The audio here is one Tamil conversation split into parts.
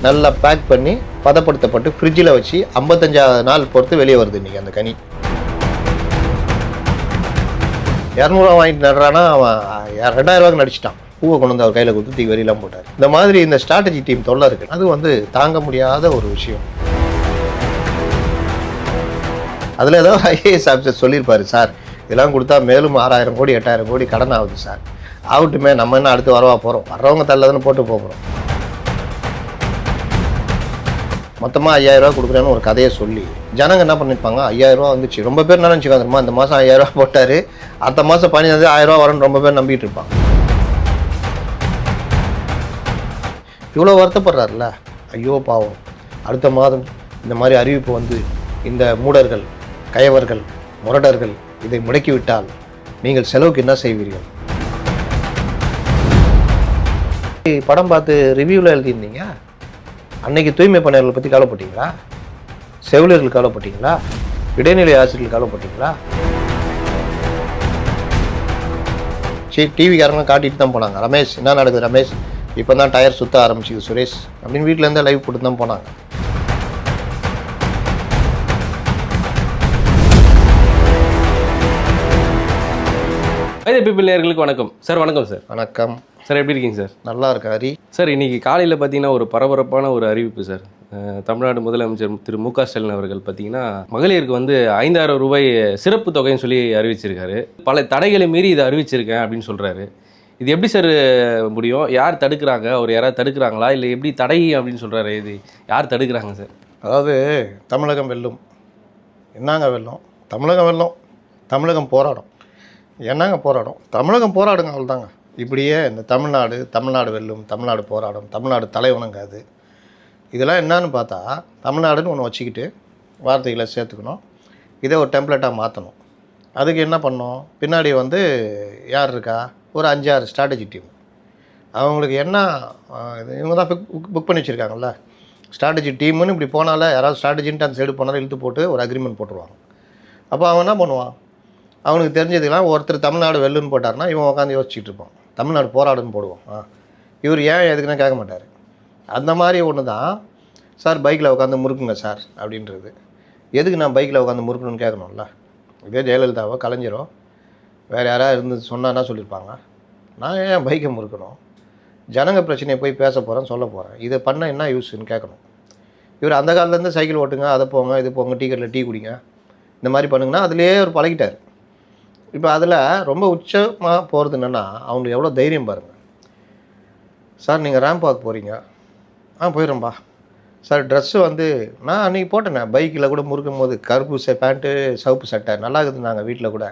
நல்லா பேக் பண்ணி பதப்படுத்தப்பட்டு ஃப்ரிட்ஜில் வச்சு 55வது நாள் பொறுத்து வெளியே வருது இன்றைக்கி அந்த கனி. 200 வாங்கிட்டு நடுறான்னா அவன் 2000 நடிச்சிட்டான். பூவை கொண்டு வந்து அவர் கையில் கொடுத்து தூக்கி வெளியெல்லாம் போட்டார். இந்த மாதிரி இந்த ஸ்ட்ராட்டஜி டீம் தொல்லை இருக்குது. அது தாங்க முடியாத ஒரு விஷயம். அதில் ஏதோ ஐஏஎஸ் ஆஃபீஸர் சொல்லியிருப்பாரு, சார் இதெல்லாம் கொடுத்தா மேலும் 6000 கோடி 8000 கோடி கடன் ஆகுது சார். ஆகட்டுமே, நம்ம என்ன அடுத்து வரவா போகிறோம், வர்றவங்க தள்ளதுன்னு போட்டு போகிறோம். மொத்தமாக 5000 ரூபா கொடுக்குறேன்னு ஒரு கதையை சொல்லி ஜனங்க என்ன பண்ணியிருப்பாங்க, 5000 ரூபா வந்துச்சு. ரொம்ப பேர் என்ன நினச்சிக்காதுமா, இந்த மாதம் 5000 ரூபா போட்டார், அடுத்த மாதம் 15 1000 ரூபா வரும்னு ரொம்ப பேர் நம்பிட்டு இருப்பாங்க. இவ்வளோ வருத்தப்படுறாருல, ஐயோ பாவம், அடுத்த மாதம் இந்த மாதிரி அறிவிப்பு வந்து இந்த மூடர்கள், கயவர்கள், முரடர்கள் இதை முடக்கிவிட்டால் நீங்கள் செலவுக்கு என்ன செய்வீர்கள்? படம் பார்த்து ரிவ்யூவில் எழுதியிருந்தீங்க, அன்னைக்கு தூய்மை பணியாளர்களை பற்றி கவலைப்பட்டீங்களா? செவிலியர்கள் கவலைப்பட்டீங்களா? இடைநிலை ஆசிரியர்கள் கவலைப்பட்டீங்களா? சரி, டிவிக்காரங்க காட்டிட்டு தான் போனாங்க, ரமேஷ் என்ன நடக்குது ரமேஷ், இப்போ தான் டயர் சுற்ற ஆரம்பிச்சிது சுரேஷ் அப்படின்னு வீட்டிலேருந்து லைவ் போட்டு தான் போனாங்க. பீப்பிள் நேயர்களுக்கு வணக்கம் சார். வணக்கம் சார். வணக்கம் சார், எப்படி இருக்கீங்க சார்? நல்லா இருக்கா ஹரி? சார், இன்னைக்கு காலையில் பார்த்தீங்கன்னா ஒரு பரபரப்பான ஒரு அறிவிப்பு சார். தமிழ்நாடு முதலமைச்சர் திரு மு.க. ஸ்டாலின் அவர்கள் பார்த்தீங்கன்னா மகளிருக்கு வந்து 5000 ரூபாய் சிறப்பு தொகைன்னு சொல்லி அறிவிச்சிருக்காரு. பல தடைகளை மீறி இதை அறிவிச்சிருக்கேன் அப்படின்னு சொல்கிறாரு. இது எப்படி சார் முடியும்? யார் தடுக்கிறாங்க? அவர் யாராவது தடுக்கிறாங்களா, இல்லை எப்படி தடை அப்படின்னு சொல்கிறாரு? இது யார் தடுக்கிறாங்க சார்? அதாவது தமிழகம் வெல்லும். என்னங்க வெல்லும்? தமிழகம் வெல்லும். தமிழகம் போராடும். என்னங்க போராடும்? தமிழகம் போராடுங்க, அவ்வளோதாங்க. இப்படியே இந்த தமிழ்நாடு வெல்லும், தமிழ்நாடு போராடும், தமிழ்நாடு தலைவணங்காது, இதெல்லாம் என்னன்னு பார்த்தா தமிழ்நாடுன்னு ஒன்று வச்சுக்கிட்டு வார்த்தைகளை சேர்த்துக்கணும். இதை ஒரு டெம்ப்ளேட்டாக மாற்றணும். அதுக்கு என்ன பண்ணணும்? பின்னாடி வந்து யார் இருக்கா? ஒரு 5-6 ஸ்ட்ராட்டஜி டீம். அவங்களுக்கு என்ன இவங்க தான் புக் பண்ணி வச்சுருக்காங்கல்ல ஸ்ட்ராட்டஜி டீம்னு. இப்படி போனால யாராவது ஸ்ட்ராட்டஜின்ட்டு அந்த சைடு போனாலும் இழுத்து போட்டு ஒரு அக்ரிமெண்ட் போட்டுருவாங்க. அப்போ அவன் என்ன பண்ணுவான்? அவனுக்கு தெரிஞ்சதுக்கெல்லாம் ஒருத்தர் தமிழ்நாடு வெல்லுன்னு போட்டார்னா இவன் உட்காந்து யோசிச்சுட்டு இருப்பான், தமிழ்நாடு போராடுன்னு போடுவான். இவர் ஏன் எதுக்குன்னா கேட்க மாட்டார். அந்த மாதிரி ஒன்று தான் சார், பைக்கில் உட்காந்து முறுக்குங்க சார் அப்படின்றது. எதுக்கு நான் பைக்கில் உட்காந்து முறுக்கணும்னு கேட்கணும்ல? இதே ஜெயலலிதாவோ கலைஞரோ வேறு யாராவது இருந்து சொன்னான்னா சொல்லியிருப்பாங்க. நான் ஏன் பைக்கை முறுக்கணும்? ஜனங்க பிரச்சனையை போய் பேச போகிறேன், சொல்ல போகிறேன், இதை பண்ண என்ன யூஸ்ன்னு கேட்கணும். இவர் அந்த காலத்துலேருந்து சைக்கிள் ஓட்டுங்க, அதை போங்க, இது போங்க, டீ கடையில் டீ குடிங்க, இந்த மாதிரி பண்ணுங்கன்னா அதுலேயே அவர் பழகிட்டார். இப்போ அதில் ரொம்ப உச்சமாக போகிறது என்னென்னா அவங்களுக்கு எவ்வளோ தைரியம் பாருங்கள். சார் நீங்கள் ரேம்ப் வாக் போகிறீங்க, போயிடுறேன்பா சார். ட்ரெஸ்ஸு வந்து நான் அன்றைக்கி போட்டேனே பைக்கில் கூட முறுக்கும் போது, கருப்பு பேண்ட்டு சிவப்பு சட்டை நல்லா இருக்குது, நாங்கள் வீட்டில் கூட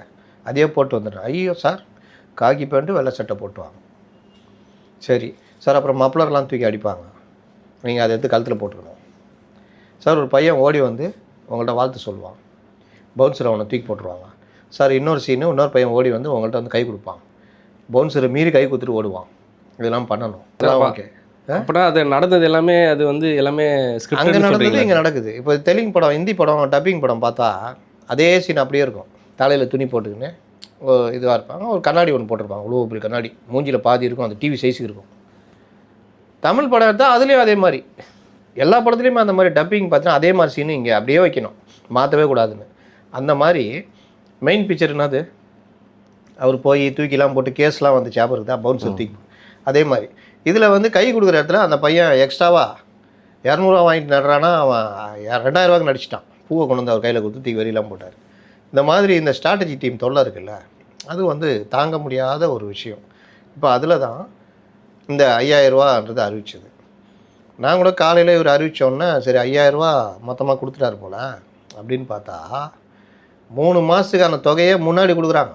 அதையே போட்டு வந்துடுறேன். ஐயோ சார், காக்கி பேண்ட்டு வெள்ளை சட்டை போட்டு வாங்க. சரி சார், அப்புறம் மப்ளர்லாம் தூக்கி அடிப்பாங்க, நீங்கள் அதை எடுத்து கழுத்தில் போட்டுக்கணும் சார். ஒரு பையன் ஓடி வந்து உங்கள்கிட்ட வாழ்த்து சொல்லுவான், பவுன்சரை அவனை தூக்கி போட்டுருவாங்க சார். இன்னொரு இன்னொரு பையன் ஓடி வந்து உங்கள்கிட்ட வந்து கை கொடுப்பான், பவுன்சரை மீறி கை கொடுத்துட்டு ஓடுவான். இதெல்லாம் பண்ணணும். ஓகே, அப்படின்னா அது நடந்தது எல்லாமே, அது வந்து எல்லாமே அங்கே நடந்தது இங்கே நடக்குது. இப்போ தெலுங்கு படம், ஹிந்தி படம், டப்பிங் படம் பார்த்தா அதே சீன் அப்படியே இருக்கும். தலையில் துணி போட்டுக்கின்னு இதுவாக இருப்பாங்க, ஒரு கண்ணாடி ஒன்று போட்டிருப்பாங்க, இவ்வளோ பெரிய கண்ணாடி, மூஞ்சியில் பாதி இருக்கும், அந்த டிவி சைஸுக்கு இருக்கும். தமிழ் படம் எடுத்தால் அதுலேயும் அதே மாதிரி, எல்லா படத்துலேயுமே அந்த மாதிரி டப்பிங் பார்த்தீங்கன்னா அதே மாதிரி சீனு இங்கே அப்படியே வைக்கணும், மாற்றவே கூடாதுன்னு. அந்த மாதிரி மெயின் பிக்சர் என்னது, அவர் போய் தூக்கிலாம் போட்டு கேஸ்லாம் வந்து ஞாபகம் இருக்குதா, பவுன்சர் தூக்கி. அதே மாதிரி இதில் வந்து கை கொடுக்குற இடத்துல அந்த பையன் எக்ஸ்ட்ராவாக 200 வாங்கிட்டு நடுறான்னா அவன் 2000 நடிச்சிட்டான். பூவை கொண்டு வந்து அவர் கையில் கொடுத்து தூக்கி வெளியெல்லாம் போட்டார். இந்த மாதிரி இந்த ஸ்ட்ராட்டஜி டீம் தொல்லை இருக்குல்ல, அது தாங்க முடியாத ஒரு விஷயம். இப்போ அதில் தான் இந்த 5000 ரூபான்றது அறிவிச்சது. நான் கூட காலையில் இவர் அறிவித்தோன்னே சரி 5000 ரூபா மொத்தமாக கொடுத்துட்டாரு போல் அப்படின்னு பார்த்தா 3 மாதத்துக்கான தொகையை முன்னாடி கொடுக்குறாங்க.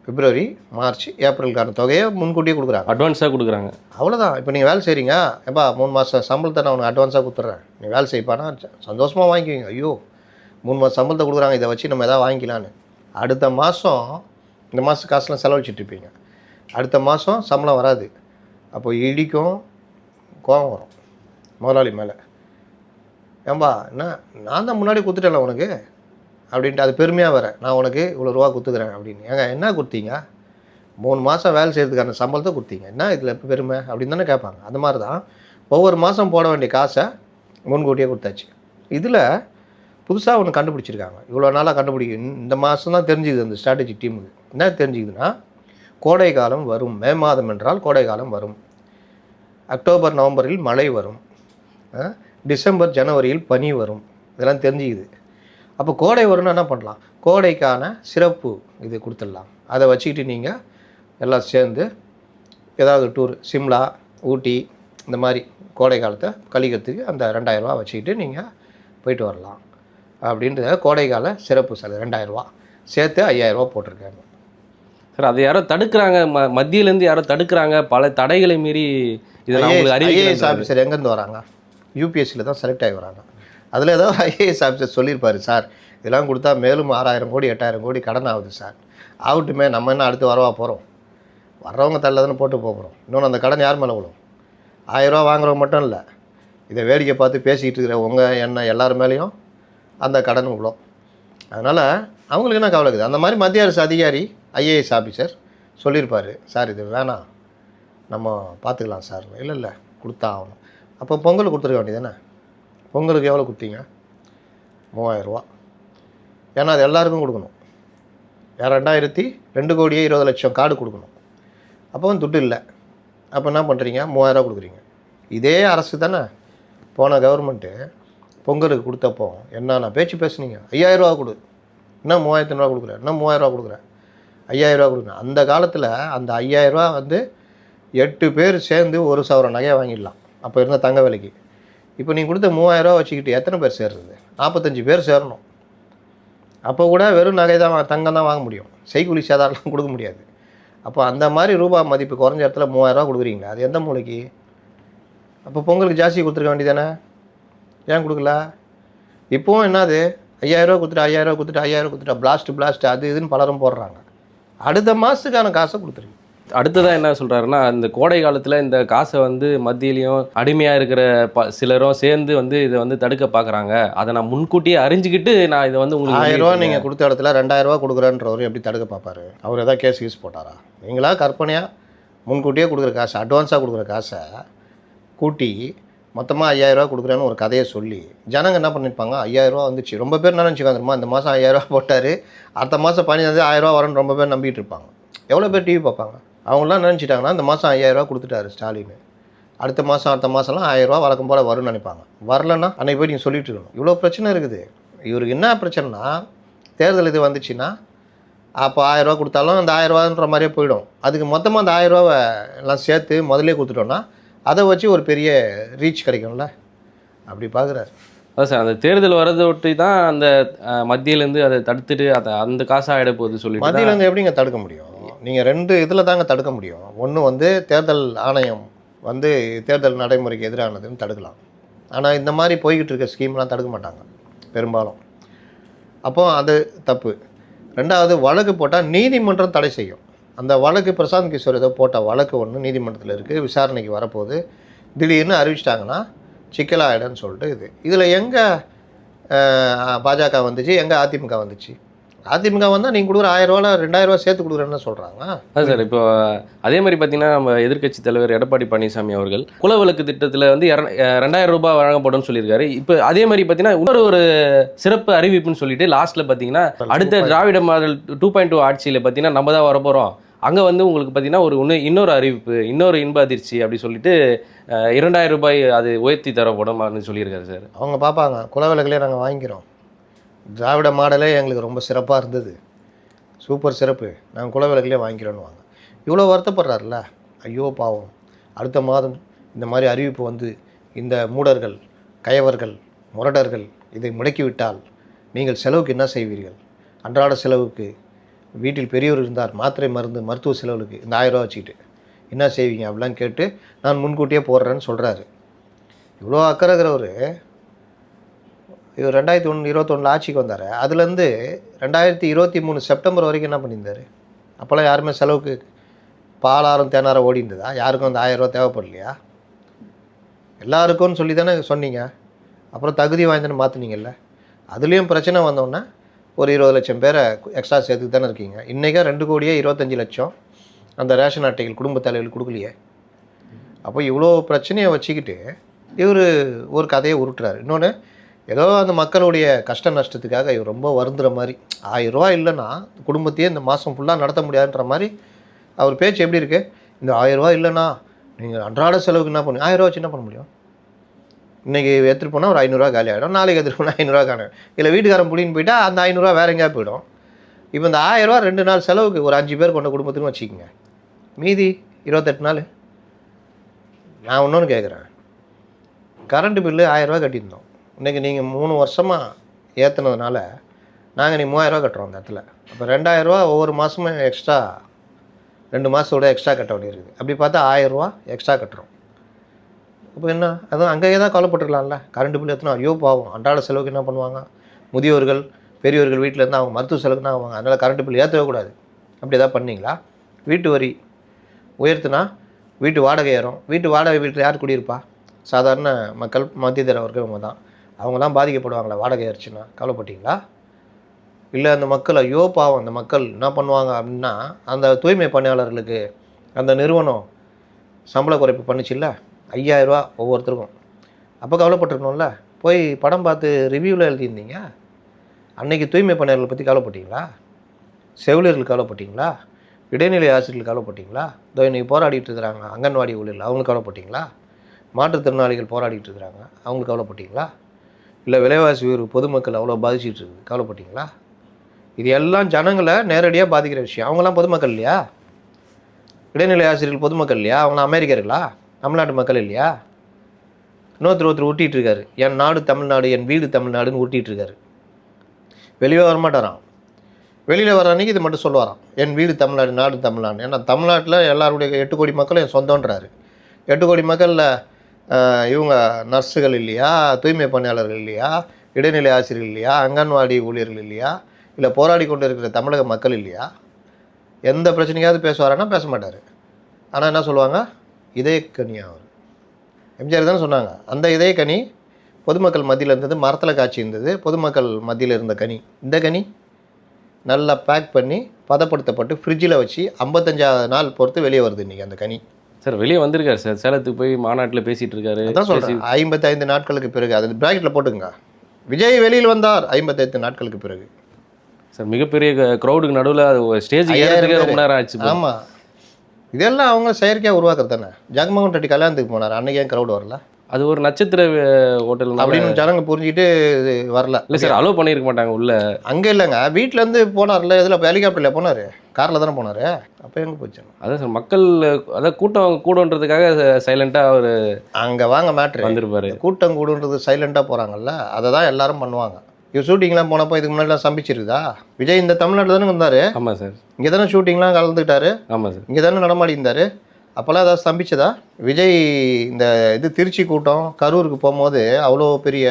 பிப்ரவரி, மார்ச், ஏப்ரலுக்கான தொகையை முன்கூட்டியே கொடுக்குறாங்க, அட்வான்ஸாக கொடுக்குறாங்க. அவ்வளோதான். இப்போ நீங்கள் வேலை செய்கிறீங்க, எப்பா 3 மாதம் சம்பளத்தை நான் உனக்கு அட்வான்ஸாக கொடுத்துட்றேன், நீ வேலை செய்ப்பானா சந்தோஷமாக வாங்கிக்குவீங்க. ஐயோ 3 மாதம் சம்பளத்தை கொடுக்குறாங்க, இதை வச்சு நம்ம எதாவது வாங்கிக்கலான்னு. அடுத்த மாதம் இந்த மாதம் காசுலாம் செலவழிச்சிட்ருப்பீங்க, அடுத்த மாதம் சம்பளம் வராது. அப்போ இடிக்கும், கோபம் வரும் முதலாளி மேலே. ஏன்பா என்ன, நான் தான் முன்னாடி கொடுத்துட்டேன்ல உனக்கு அப்படின்ட்டு, அது பெருமையாக வேறு, நான் உனக்கு இவ்வளோ ரூபா கொடுத்துக்கிறேன் அப்படின்னு. ஏங்க என்ன கொடுத்தீங்க? 3 மாதம் வேலை செய்கிறதுக்கான சம்பளத்தை கொடுத்தீங்க, என்ன இதில் பெருமை அப்படின்னு தானே கேட்பாங்க. அந்த மாதிரி தான் ஒவ்வொரு மாதம் போட வேண்டிய காசை முன்கூட்டியே கொடுத்தாச்சு. இதில் புதுசாக ஒன்று கண்டுபிடிச்சிருக்காங்க. இவ்வளோ நாளாக இந்த மாதம் தான் தெரிஞ்சுக்குது அந்த ஸ்ட்ராட்டஜி டீமுக்கு. என்ன தெரிஞ்சுக்குதுன்னா, கோடை காலம் வரும். மே மாதம் என்றால் கோடை காலம் வரும். அக்டோபர் நவம்பரில் மழை வரும். டிசம்பர் ஜனவரியில் பனி வரும். இதெல்லாம் தெரிஞ்சுக்குது. அப்போ கோடை வரும்னா என்ன பண்ணலாம்? கோடைக்கான சிறப்பு இது கொடுத்துடலாம். அதை வச்சுக்கிட்டு நீங்கள் எல்லாம் சேர்ந்து ஏதாவது டூர் சிம்லா, ஊட்டி இந்த மாதிரி கோடை காலத்தை கழிக்கிறதுக்கு அந்த 2000 ரூபா வச்சுக்கிட்டு நீங்கள் போயிட்டு வரலாம் அப்படின்றத கோடைக்கால சிறப்பு சார். 2000 ரூபா சேர்த்து 5000 ரூபா போட்டிருக்காங்க சார். அது யாரோ தடுக்கிறாங்க, மத்தியிலேருந்து யாரோ தடுக்கிறாங்க, பல தடைகளை மீறி இதெல்லாம் ஐஏஎஸ் ஆஃபீஸர் எங்கேருந்து வராங்க? யூபிஎஸ்சியில் தான் செலக்ட் ஆகி வராங்க. அதில் ஏதாவது ஐஏஎஸ் ஆஃபீஸர் சொல்லியிருப்பார், சார் இதெல்லாம் கொடுத்தா மேலும் 6000 கோடி 8000 கோடி கடன் ஆகுது சார். ஆகட்டுமே, நம்ம என்ன அடுத்து வரவா போகிறோம்? வர்றவங்க தள்ளதானே போட்டு போகிறோம். இன்னொன்று அந்த கடன் யார் மேலே விடும்? 1000 ரூபா வாங்குறவங்க மட்டும் இல்லை, இதை வேடிக்கை பார்த்து பேசிக்கிட்டு இருக்கிற உங்கள் என்ன எல்லார் மேலேயும் அந்த கடன் விடும். அதனால் அவங்களுக்கு என்ன கவலை இருக்குது? அந்த மாதிரி மத்திய அரசு அதிகாரி ஐஏஎஸ் ஆஃபீஸர் சொல்லியிருப்பார், சார் இது வேணாம் நம்ம பார்த்துக்கலாம் சார். இல்லை கொடுத்தா ஆகணும். அப்போ பொங்கல் கொடுத்துருக்க வேண்டியது தானே? பொங்கலுக்கு எவ்வளோ கொடுத்தீங்க? 3000 ரூபா. ஏன்னா அது எல்லாருக்கும் கொடுக்கணும். 2 கோடியே 20 லட்சம் கார்டு கொடுக்கணும். அப்போ துட்டு இல்லை. அப்போ என்ன பண்ணுறீங்க? 3000 ரூபா கொடுக்குறீங்க. இதே அரசு தானே போன கவர்மெண்ட்டு பொங்கலுக்கு கொடுத்தப்போ என்னென்ன பேச்சு பேசுனீங்க? 5000 ரூபா கொடு, என்ன 3500 ரூபா கொடுக்குறேன், என்ன 3000 ரூபா கொடுக்குறேன், 5000 ரூபா கொடுக்குறேன். அந்த காலத்தில் அந்த 5000 ரூபா 8 பேர் சேர்ந்து 1 சவரன் நகையை வாங்கிடலாம் அப்போ இருந்த தங்க விலைக்கு. இப்போ நீங்கள் கொடுத்த 3000 ரூபா வச்சுக்கிட்டு எத்தனை பேர் சேர்றது? 45 பேர் சேரணும். அப்போ கூட வெறும் நகை தான் தங்கம் தான் வாங்க முடியும், செய்கூலி சேதாரம்லாம் கொடுக்க முடியாது. அப்போ அந்த மாதிரி ரூபா மதிப்பு குறைஞ்ச இடத்துல 3000 ரூபா கொடுக்குறீங்களா? அது எந்த மூலைக்கு? அப்போ பொங்கலுக்கு ஜாஸ்தி கொடுத்துருக்க வேண்டியதானே? ஏன் கொடுக்கல? இப்போவும் என்னது 5000 ரூபா கொடுத்துட்டு 5000 ரூபா கொடுத்துட்டு 5000 ரூபா கொடுத்துட்டா பிளாஸ்ட் அது இதுன்னு பலரும் போடுறாங்க. அடுத்த மாதத்துக்கான காசை கொடுத்துருங்க. அடுத்ததாக என்ன சொல்கிறாருன்னா, இந்த கோடை காலத்தில் இந்த காசை மத்தியிலையும் அடிமையாக இருக்கிற சிலரும் சேர்ந்து இதை தடுக்க பார்க்குறாங்க. அதை நான் முன்கூட்டியே அறிஞ்சிக்கிட்டு நான் இதை உங்களுக்கு 1000 ரூபா நீங்கள் கொடுத்த இடத்துல 2000 ரூபா கொடுக்குறன்றவர் எப்படி தடுக்க பார்ப்பாரு? அவர் எதாவது கேஸ் போட்டாரா? நீங்களா கற்பனையாக முன்கூட்டியே கொடுக்குற காசை, அட்வான்ஸாக கொடுக்குற காசை கூட்டி மொத்தமாக 5000 ரூபா கொடுக்குறேன்னு ஒரு கதையை சொல்லி ஜனங்க என்ன பண்ணியிருப்பாங்க? 5000 ரூபா வந்துச்சு. ரொம்ப பேர் என்ன நினச்சிக்காங்க தெரியுமா? இந்த மாதம் 5000 ரூபா போட்டார், அடுத்த மாதம் 15 1000 ரூபா வரும்னு ரொம்ப பேர் நம்பிட்டு இருப்பாங்க. எவ்வளோ பேர் டிவி பார்ப்பாங்க? அவங்களாம் நினச்சிட்டாங்கன்னா இந்த மாதம் 5000 ரூபா கொடுத்துட்டாரு ஸ்டாலின், அடுத்த மாதம்லாம் 1000 ரூபா வழக்கம் போல் வரும்னு நினைப்பாங்க. வரலன்னா அன்றைக்கி போய் நீங்கள் சொல்லிட்டு இருக்கணும். இவ்வளோ பிரச்சனை இருக்குது. இவருக்கு என்ன பிரச்சனைனா, தேர்தல் இது வந்துச்சுன்னா அப்போ 1000 ரூபா கொடுத்தாலும் அந்த 1000 ரூபான்ற மாதிரியே போயிடும். அதுக்கு மொத்தமாக அந்த 1000 ரூபாவை எல்லாம் சேர்த்து முதலே கொடுத்துட்டோன்னா அதை வச்சு ஒரு பெரிய ரீச் கிடைக்கும்ல, அப்படி பார்க்குறாரு. அதான் சார், அந்த தேர்தல் வரதை ஒட்டி தான் அந்த மத்தியிலேருந்து அதை தடுத்துட்டு அந்த காசாக ஆகிட போகுது சொல்லி. மத்தியிலேருந்து எப்படிங்க தடுக்க முடியும்? நீங்கள் 2 இதில் தாங்க தடுக்க முடியும். ஒன்று தேர்தல் ஆணையம் தேர்தல் நடைமுறைக்கு எதிரானதுன்னு தடுக்கலாம். ஆனால் இந்த மாதிரி போய்கிட்டு இருக்க ஸ்கீம்லாம் தடுக்க மாட்டாங்க பெரும்பாலும். அப்போ அது தப்பு. 2வது, வழக்கு போட்டால் நீதிமன்றம் தடை செய்யும். அந்த வழக்கு பிரசாந்த் கிஷோர் ஏதோ போட்ட வழக்கு ஒன்று நீதிமன்றத்தில் இருக்குது, விசாரணைக்கு வரப்போகுது. திடீர்னு அறிவிச்சிட்டாங்கன்னா சிக்கலாயிடன்னு சொல்லிட்டு இதில் எங்கே பாஜக வந்துச்சு, எங்கே அதிமுக வந்துச்சு? அதிமுக வந்தால் நீங்கள் கொடுக்குற 1000 ரூபாவில் 2000 ரூபா சேர்த்து கொடுக்குறேன்னு சொல்கிறாங்க. அது சார், இப்போ அதே மாதிரி பார்த்தீங்கன்னா நம்ம எதிர்க்கட்சி தலைவர் எடப்பாடி பழனிசாமி அவர்கள் குலவிளக்கு திட்டத்தில் 2000 ரூபாய் வழங்கப்படும்னு சொல்லியிருக்காரு. இப்போ அதே மாதிரி பார்த்தீங்கன்னா ஒரு சிறப்பு அறிவிப்புன்னு சொல்லிட்டு லாஸ்ட்டில் பார்த்தீங்கன்னா அடுத்த திராவிட மாடல் 2.2 ஆட்சியில் பார்த்தீங்கன்னா நம்ம தான் வரப்போகிறோம், அங்கே உங்களுக்கு பார்த்தீங்கன்னா இன்னொரு அறிவிப்பு, இன்னொரு இன்ப அதிர்ச்சி அப்படி சொல்லிட்டு 2000 ரூபாய் அது உயர்த்தி தரப்படும் அப்படின்னு சொல்லியிருக்காரு சார். அவங்க பார்ப்பாங்க, குலவிளக்குலேயே நாங்கள் வாங்கிக்கிறோம், திராவிட மாடலே எங்களுக்கு ரொம்ப சிறப்பாக இருந்தது, சூப்பர் சிறப்பு, நாங்கள் குலவிளக்குலேயே வாங்கிக்கிறோன்னு வாங்க. இவ்வளோ வருத்தப்படுறாருல்ல, ஐயோ பாவம். அடுத்த மாதம் இந்த மாதிரி அறிவிப்பு இந்த மூடர்கள், கயவர்கள், முரடர்கள் இதை முடக்கிவிட்டால் நீங்கள் செலவுக்கு என்ன செய்வீர்கள்? அன்றாட செலவுக்கு, வீட்டில் பெரியவர் இருந்தார், மாத்திரை மருந்து மருத்துவ செலவுக்கு இந்த 1000 ரூபா வச்சுக்கிட்டு என்ன செய்வீங்க அப்படிலாம் கேட்டு நான் முன்கூட்டியே போடுறேன்னு சொல்கிறாரு. இவ்வளோ அக்கறைக்கிறவர் இவர் 2021 ஆட்சிக்கு வந்தார். அதுலேருந்து 2023 செப்டம்பர் வரைக்கும் என்ன பண்ணியிருந்தார்? அப்போல்லாம் யாருமே செலவுக்கு பாலாரம் தேனாரம் ஓடி இருந்ததா? யாருக்கும் அந்த 1000 ரூபா தேவைப்படலையா? எல்லாருக்கும்னு சொல்லி தானே சொன்னீங்க. அப்புறம் தகுதி வாய்ந்தன்னு மாற்றினீங்கல்ல. அதுலேயும் பிரச்சனை வந்தோன்னே ஒரு 20 லட்சம் பேரை எக்ஸ்ட்ரா சேர்த்துக்கு தானே இருக்கீங்க. இன்றைக்கா 2 கோடியே 25 லட்சம் அந்த ரேஷன் அட்டைகள் குடும்ப தலைவர்கள் கொடுக்கலையே. அப்போ இவ்வளோ பிரச்சனையை வச்சுக்கிட்டு இவர் ஒரு கதையை உருட்டுறாரு. இன்னொன்று, ஏதோ அந்த மக்களுடைய கஷ்ட நஷ்டத்துக்காக இவர் ரொம்ப வருந்துற மாதிரி, 1000 ரூபா இல்லைன்னா குடும்பத்தையே இந்த மாதம் ஃபுல்லாக நடத்த முடியாதுன்ற மாதிரி அவர் பேச்சு எப்படி இருக்குது? இந்த 1000 ரூபா இல்லைன்னா நீங்கள் அன்றாட செலவுக்கு என்ன பண்ணுங்க? 1000 ரூபா வச்சு என்ன பண்ண முடியும்? இன்றைக்கி எடுத்துகிட்டு போனால் ஒரு 500 காலி ஆகிடும், நாளைக்கு எடுத்துகிட்டு போனால் 500 காணும், இல்லை வீட்டுக்காரன் பிடின்னு போயிட்டா அந்த 500 வேறு எங்கேயா போயிடும். இப்போ இந்த 1000 ரூபா 2 நாள் செலவுக்கு ஒரு 5 பேர் கொண்ட குடும்பத்துக்குன்னு வச்சுக்கோங்க, மீதி 28 நாள். நான் இன்னொன்று கேட்குறேன், கரண்ட்டு பில்லு 1000 ரூபா கட்டியிருந்தோம், இன்றைக்கி நீங்கள் 3 வருஷமாக ஏற்றுனதுனால நாங்கள் இன்றைக்கி 3000 ரூபா கட்டுறோம் அந்த இடத்துல. அப்போ 2000 ரூபா ஒவ்வொரு மாதமும் எக்ஸ்ட்ரா, 2 மாதத்தோட எக்ஸ்ட்ரா கட்ட வேண்டியிருக்குது. அப்படி பார்த்தா 1000 ரூபா எக்ஸ்ட்ரா கட்டுறோம். அப்போ என்ன, அதுவும் அங்கேயே தான் கவலைப்பட்டுருக்கலாம்ல. கரண்ட் பில் ஏற்றினா ஐயோ பாவம், அன்றாட செலவுக்கு என்ன பண்ணுவாங்க, முதியோர்கள் பெரியவர்கள் வீட்டில் இருந்தால் அவங்க மருத்துவ செலவுக்குன்னா ஆவாங்க, அதனால் கரண்ட் பில் ஏற்றவே கூடாது. அப்படி எதாவது பண்ணிங்களா? வீட்டு வரி உயர்த்துனா வீட்டு வாடகை ஏறும். வீட்டு வாடகை வீட்டில் யார் குடியிருப்பா? சாதாரண மக்கள், மத்தியதர வர்க்கவங்க தான். அவங்க தான் பாதிக்கப்படுவாங்களா வாடகை ஏறிச்சுன்னா? கவலைப்பட்டீங்களா? இல்லை அந்த மக்கள் ஐயோ பாவம், அந்த மக்கள் என்ன பண்ணுவாங்க அப்படின்னா, அந்த தூய்மை பணியாளர்களுக்கு அந்த நிறுவனம் சம்பள குறைப்பு பண்ணிச்சுல்ல, 5000 ரூபா ஒவ்வொருத்தருக்கும். அப்போ கவலைப்பட்டிருக்கணும்ல. போய் படம் பார்த்து ரிவ்யூவில் எழுதியிருந்தீங்க. அன்றைக்கி தூய்மை பணியாளர்களை பற்றி கவலைப்பட்டீங்களா? செவிலியர்கள் கவலைப்பட்டீங்களா? இடைநிலை ஆசிரியர்கள் கவலைப்பட்டீங்களா? இதோ இன்றைக்கி போராடிட்டு இருக்கிறாங்க அங்கன்வாடி ஊழியர்கள், அவங்களுக்கு கவலைப்பட்டீங்களா? மாற்றுத்திறனாளிகள் போராடிட்டு இருக்கிறாங்க, அவங்களுக்கு கவலைப்பட்டீங்களா? இல்லை விலைவாசி உயர்வு பொதுமக்கள் அவ்வளோ பாதிச்சிட்டு இருக்குது, கவலைப்பட்டீங்களா? இது எல்லாம் ஜனங்களை நேரடியாக பாதிக்கிற விஷயம். அவங்களாம் பொதுமக்கள் இல்லையா? இடைநிலை ஆசிரியர்கள் பொதுமக்கள் இல்லையா? அவங்களாம் அமெரிக்கர்களா? தமிழ்நாட்டு மக்கள் இல்லையா? ஒருத்தர் ஊட்டிகிட்டு இருக்காரு, என் நாடு தமிழ்நாடு, என் வீடு தமிழ்நாடுன்னு ஊட்டிகிட்டு இருக்காரு. வெளியே வரமாட்டாராம். வெளியில் வர அன்றைக்கி இது மட்டும் சொல்லுவாராம், என் வீடு தமிழ்நாடு, நாடு தமிழ்நாடு. ஏன்னா தமிழ்நாட்டில் எல்லாருடைய 8 கோடி மக்களும் என் சொந்தன்றாரு. 8 கோடி மக்களில் இவங்க நர்ஸுகள் இல்லையா, தூய்மை பணியாளர்கள் இல்லையா, இடைநிலை ஆசிரியர்கள் இல்லையா, அங்கன்வாடி ஊழியர்கள் இல்லையா, இல்லை போராடி கொண்டு இருக்கிற தமிழக மக்கள் இல்லையா? எந்த பிரச்சனைக்காவது பேசுவாரானா? பேச மாட்டார். ஆனால் என்ன சொல்லுவாங்க, இதயக்கனி. அவர் எம்ஜிஆர் தானே சொன்னாங்க, அந்த இதயக்கனி பொதுமக்கள் மத்தியில் இருந்தது, மரத்தில் காய்ச்சி இருந்தது, பொதுமக்கள் மத்தியில் இருந்த கனி. இந்த கனி நல்லா பேக் பண்ணி பதப்படுத்தப்பட்டு ஃப்ரிட்ஜில் வச்சு 55ஆவது நாள் பொறுத்து வெளியே வருது இன்றைக்கி அந்த கனி. சார் வெளியே வந்திருக்காரு சார், சேலத்துக்கு போய் மாநாட்டில் பேசிகிட்டு இருக்காரு. அதான் சொல்கிறேன், 55 நாட்களுக்கு பிறகு. அது பிராக்கெட்டில் போட்டுங்க, விஜய் வெளியில் வந்தார் 55 நாட்களுக்கு பிறகு. சார் மிகப்பெரிய க்ரௌடுக்கு நடுவில் ஸ்டேஜ் ஏறதுக்கு ரொம்ப நேரம் ஆச்சு. ஆமாம், இதெல்லாம் அவங்க செயற்கையாக உருவாக்குறது தானே. ஜெகன்மோகன் ரெட்டி கல்யாணத்துக்கு போனார், அன்றைக்கி ஏன் க்ரௌடு வரல? அது ஒரு நட்சத்திர ஹோட்டல் அப்படின்னு ஜனங்க புரிஞ்சுக்கிட்டு வரல. இல்லை சார், அலோவ் பண்ணியிருக்க மாட்டாங்க உள்ள. அங்கே இல்லைங்க, வீட்டிலேருந்து போனார்ல, இதில் ஹெலிகாப்டரில் போனார், காரில் தானே போனார். அப்போ எங்கே போச்சு? அதான் சார் மக்கள், அதான் கூட்டம் கூடன்றதுக்காக சைலண்ட்டாக அவர் அங்கே வாங்க மேட்ரு வந்திருப்பாரு. கூட்டம் கூடுன்றது சைலண்ட்டாக போகிறாங்கல்ல, அதை தான் எல்லாரும் பண்ணுவாங்க. இவர் ஷூட்டிங்லாம் போனப்போ இதுக்கு முன்னாடிலாம் சம்பிச்சிருக்குதா? விஜய் இந்த தமிழ்நாட்டில் தானே வந்தார். ஆமாம் சார், இங்கே தானே ஷூட்டிங்லாம் கலந்துக்கிட்டாரு. ஆமாம் சார், இங்கே தானே நடமாடி இருந்தார். அப்போல்லாம் ஏதாவது ஸ்தம்பிச்சதா? விஜய் இந்த திருச்சி கூட்டம், கரூருக்கு போகும்போது அவ்வளோ பெரிய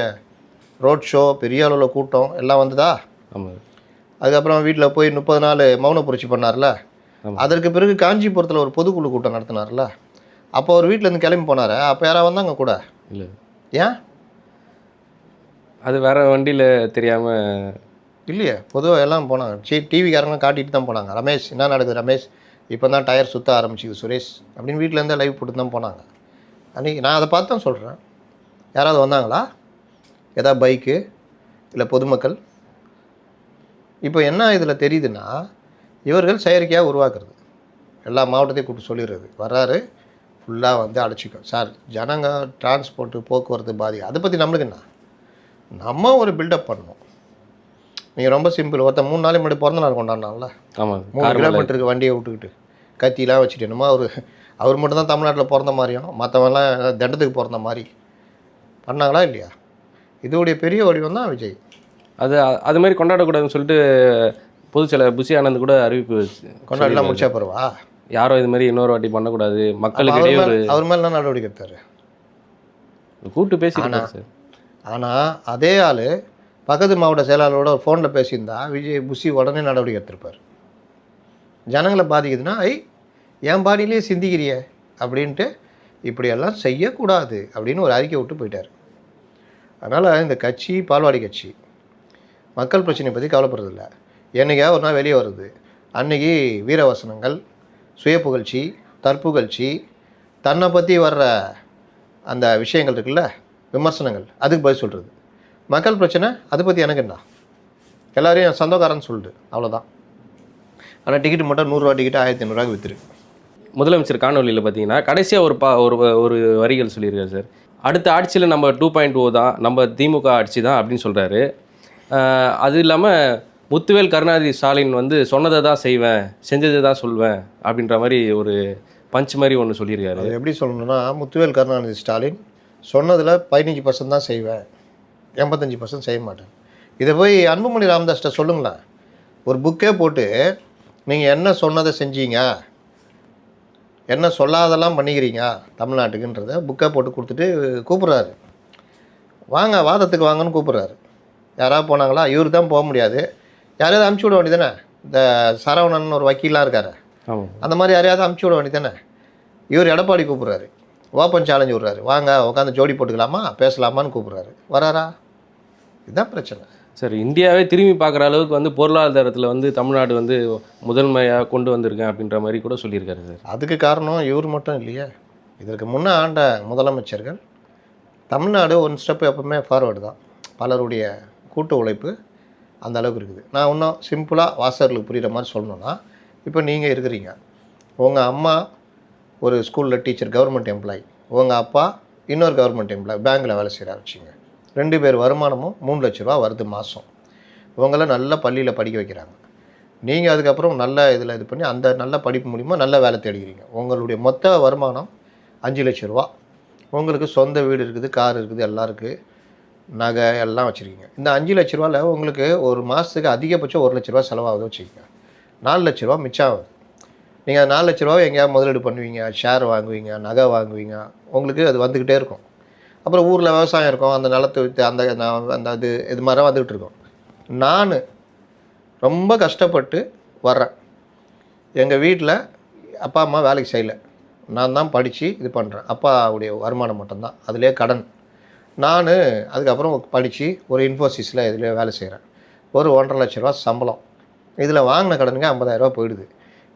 ரோட் ஷோ, பெரிய அளவில் கூட்டம் எல்லாம் வந்ததா? ஆமாம். அதுக்கப்புறம் வீட்டில் போய் 30 நாள் மௌன புரட்சி பண்ணார்ல. அதற்கு பிறகு காஞ்சிபுரத்தில் ஒரு பொதுக்குழு கூட்டம் நடத்தினார்ல. அப்போ அவர் வீட்டிலேருந்து கிளம்பி போனார். அப்போ யாராவது வந்தாங்க கூட? இல்லை. ஏன்? அது வேறு வண்டியில் தெரியாமல் இல்லையே, பொதுவாக எல்லாம் போனாங்க. டிவிக்காரங்க காட்டிட்டு தான் போனாங்க. ரமேஷ் என்ன நடக்குது ரமேஷ், இப்போ தான் டயர் சுற்ற ஆரம்பிச்சிது சுரேஷ் அப்படின்னு வீட்டிலேருந்தே லைவ் போட்டு தான் போனாங்க. அன்றைக்கி நான் அதை பார்த்து தான் சொல்கிறேன். யாராவது வந்தாங்களா? ஏதாவது பைக்கு இல்லை பொதுமக்கள்? இப்போ என்ன இதில் தெரியுதுன்னா, இவர்கள் செயற்கையாக உருவாக்குறது, எல்லா மாவட்டத்தையும் கூப்பிட்டு சொல்லிடுறது, வர்றாரு ஃபுல்லாக வந்து அடைச்சிக்கும். சார் ஜனங்க டிரான்ஸ்போர்ட்டு போக்குவரத்து பாதிக்கும், அதை பற்றி நம்மளுக்கு என்ன? நம்ம ஒரு பில்டப் பண்ணணும். நீங்கள் ரொம்ப சிம்பிள், ஒருத்தர் 3 நாளைக்கு முன்னாடி பிறந்த நாள் கொண்டாடினால, ஆமாம் 3 கிலோமீட்டருக்கு வண்டியை விட்டுக்கிட்டு கத்திலாம் வச்சுட்டு, என்னமோ அவர் மட்டும் தான் தமிழ்நாட்டில் பிறந்த மாதிரியும் மற்றவெல்லாம் தண்டத்துக்கு பிறந்த மாதிரி பண்ணாங்களா இல்லையா? இதோடைய பெரிய வடிவம் தான் விஜய். அது மாதிரி கொண்டாடக்கூடாதுன்னு சொல்லிட்டு பொதுச்செயலர் புஷி ஆனந்த் கூட அறிவிப்பு கொண்டாடலாம் முடிச்சா பரவா, யாரும் இது மாதிரி இன்னொரு வாட்டி பண்ணக்கூடாது, மக்களுக்கு இடையூறு. அவர் மேலே தான் நடவடிக்கை எடுத்தார், கூப்பிட்டு பேசிட்டாங்க சார். ஆனால் அதே ஆள் பக்கத்து மாவட்ட செயலாளரோட ஒரு ஃபோனில் பேசியிருந்தா புஷி உடனே நடவடிக்கை எடுத்திருப்பார். ஜனங்களை பாதிக்குதுன்னா, என் பாடியிலே சிந்திக்கிறிய அப்படின்ட்டு, இப்படியெல்லாம் செய்யக்கூடாது அப்படின்னு ஒரு அறிக்கை விட்டு போயிட்டார். அதனால் இந்த கட்சி பால்வாடி கட்சி மக்கள் பிரச்சனை பற்றி கவலைப்படுறதில்ல. என்றைக்கா ஒரு நாள் வெளியே வருது, அன்றைக்கி வீரவசனங்கள், சுய புகழ்ச்சி, தற்புகழ்ச்சி, தன்னை பற்றி வர்ற அந்த விஷயங்கள் இருக்குல்ல, விமர்சனங்கள், அதுக்கு பதில் சொல்கிறது. மக்கள் பிரச்சனை அதை பற்றி எனக்கு என்ன, எல்லாரையும் சொந்தக்காரன்னு சொல்லிட்டு அவ்வளோதான். ஆனால் டிக்கெட் மட்டும் 100 ரூபா டிக்கெட்டு 1500 விற்றுரு. முதலமைச்சர் காணொலியில் பார்த்தீங்கன்னா கடைசியாக ஒரு வரிகள் சொல்லியிருக்காரு சார். அடுத்த ஆட்சியில் நம்ம 2.0 தான், நம்ம திமுக ஆட்சி தான் அப்படின்னு சொல்கிறாரு. அது இல்லாமல் முத்துவேல் கருணாநிதி ஸ்டாலின் வந்து சொன்னதை தான் செய்வேன், செஞ்சதை தான் சொல்வேன் அப்படின்ற மாதிரி ஒரு பஞ்ச் மாதிரி ஒன்று சொல்லியிருக்காரு. அது எப்படி சொல்லணும்னா, முத்துவேல் கருணாநிதி ஸ்டாலின் சொன்னதில் 15% தான் செய்வேன், 85% செய்ய மாட்டேன். இதை போய் அன்புமணி ராமதாஸ்கிட்ட சொல்லுங்களேன். ஒரு புக்கே போட்டு நீங்கள் என்ன சொன்னதை செஞ்சீங்க, என்ன சொல்லாதெல்லாம் பண்ணிக்கிறீங்க தமிழ்நாட்டுக்குன்றத புக்கை போட்டு கொடுத்துட்டு கூப்பிட்றாரு. வாங்க வாதத்துக்கு வாங்கன்னு கூப்பிட்றாரு. யாராவது போனாங்களா? இவர் தான் போக முடியாது, யாரையாவது அமுச்சு விட வேண்டியதானே. இந்த சரவணன் ஒரு வக்கீலாக இருக்கார், அந்த மாதிரி யாரையாவது அமுச்சு விட வேண்டியதானே. இவர் எடப்பாடி கூப்பிட்றாரு, ஓப்பன் சேலஞ்சு விட்றாரு, வாங்க உட்காந்து ஜோடி போட்டுக்கலாமா பேசலாமான்னு கூப்பிட்றாரு. வராரா? இதுதான் பிரச்சனை சார். இந்தியாவே திரும்பி பார்க்குற அளவுக்கு வந்து பொருளாதாரத்தில் வந்து தமிழ்நாடு வந்து முதன்மையாக கொண்டு வந்திருக்கேன் அப்படின்ற மாதிரி கூட சொல்லியிருக்காரு சார். அதுக்கு காரணம் இவர் மட்டும் இல்லையே. இதற்கு முன்னே ஆண்ட முதலமைச்சர்கள் தமிழ்நாடு ஒன் ஸ்டெப் எப்பவுமே ஃபார்வேர்டு தான். பலருடைய கூட்டு உழைப்பு அந்த அளவுக்கு இருக்குது. நான் இன்னும் சிம்பிளாக வாசகர்களுக்கு புரிகிற மாதிரி சொல்லணுன்னா, இப்போ நீங்கள் இருக்கிறீங்க, உங்கள் அம்மா ஒரு ஸ்கூலில் டீச்சர், கவர்மெண்ட் எம்ப்ளாயி, உங்கள் அப்பா இன்னொரு கவர்மெண்ட் எம்ப்ளாயி பேங்க்கில் வேலை செய்கிறாரு வச்சுங்க. 2 பேர் வருமானமும் 3 லட்ச ரூபா வருது மாதம். இவங்கள நல்ல பள்ளியில் படிக்க வைக்கிறாங்க. நீங்கள் அதுக்கப்புறம் நல்ல இதில் இது பண்ணி அந்த நல்ல படிப்பு மூலிமா நல்ல வேலை தேடிக்கிறீங்க. உங்களுடைய மொத்த வருமானம் 5 லட்ச ரூபா. உங்களுக்கு சொந்த வீடு இருக்குது, கார் இருக்குது, எல்லாம் இருக்குது, நகை எல்லாம் வச்சுருக்கீங்க. இந்த 5 லட்ச ரூபாவில் உங்களுக்கு ஒரு மாதத்துக்கு அதிகபட்சம் 1 லட்ச ரூபா செலவாகுது வச்சுக்கோங்க. 4 லட்ச ரூபா மிச்சம் ஆகுது. நீங்கள் அந்த 4 லட்ச ரூபாவை எங்கேயாவது முதலீடு பண்ணுவீங்க, ஷேர் வாங்குவீங்க, நகை வாங்குவீங்க, உங்களுக்கு அது வந்துக்கிட்டே இருக்கும். அப்புறம் ஊரில் விவசாயம் இருக்கும், அந்த நிலத்தை விற்று அந்த இது மாதிரி வந்துக்கிட்டு இருக்கும். நான் ரொம்ப கஷ்டப்பட்டு வர்றேன். எங்கள் வீட்டில் அப்பா அம்மா வேலைக்கு செய்யலை, நான் தான் படித்து இது பண்ணுறேன். அப்பாவுடைய வருமானம் மட்டும்தான், அதிலே கடன். நான் அதுக்கப்புறம் படித்து ஒரு இன்ஃபோசிஸில் இதில் வேலை செய்கிறேன். ஒரு 1.5 லட்ச ரூபா சம்பளம். இதில் வாங்கின கடனுங்க 50,000 போயிடுது.